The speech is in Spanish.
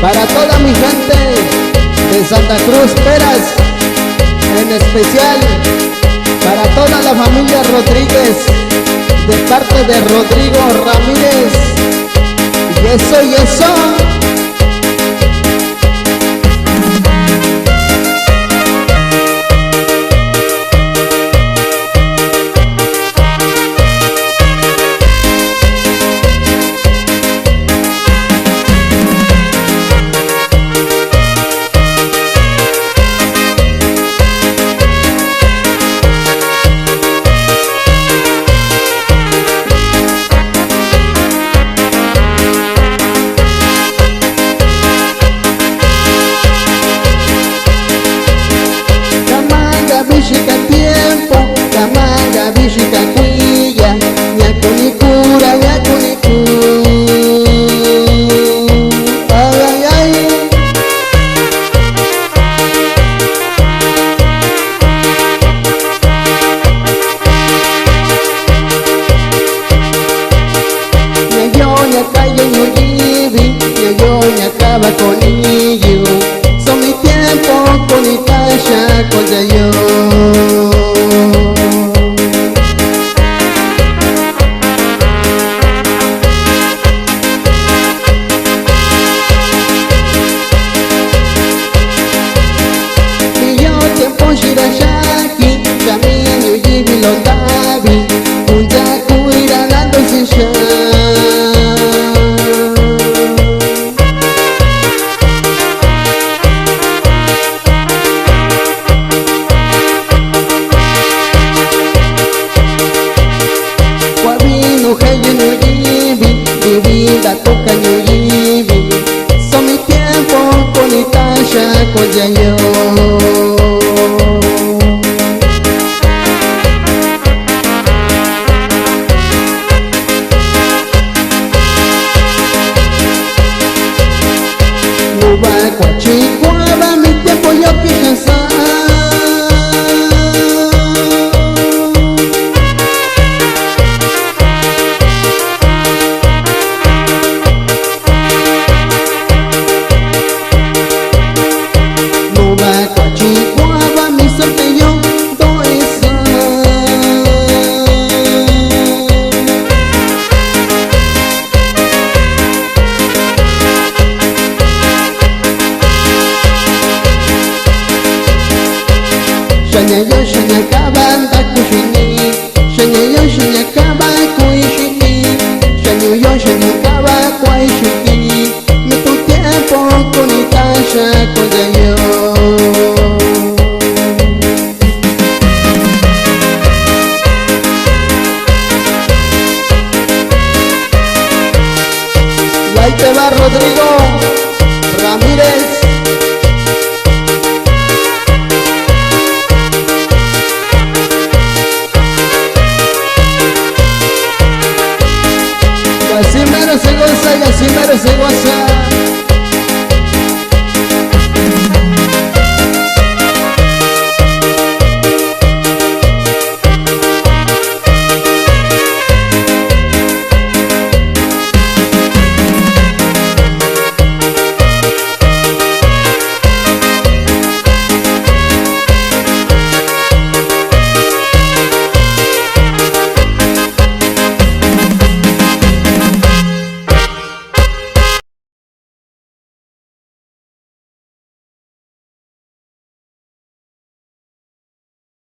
Para toda mi gente de Santa Cruz Peras, en especial para toda la familia Rodríguez, de parte de Rodrigo Ramírez. Y eso. Vishika tiempo, Kamanga Vishika cuilla, Ñacunicura, Ñacunicu. Ay, ay, ay. Ñayo, Ñacayo, Ñuyibi, Ñayo, Ñacaba con ello. Son mi tiempo con Itasha, con Yayo. Shirashaki, Camino y Vilondavi, un yaku iranando sin Guavino, Heyo, Ñuyibi, Vivida, Toca, Ñuyibi, son mi tiempo con Itasha, con Yayo. Cuachicuaba mi tiempo yo pienso. No va cuachicuaba mi suerte yo doy. Shanyayo shanyakaba kushini, Shanyayo shanyakaba kuishini, Shanyayo shanyakaba kuishini, mi tu tiempo con Itasha, con Yayo. Y ahí te va Rodrigo.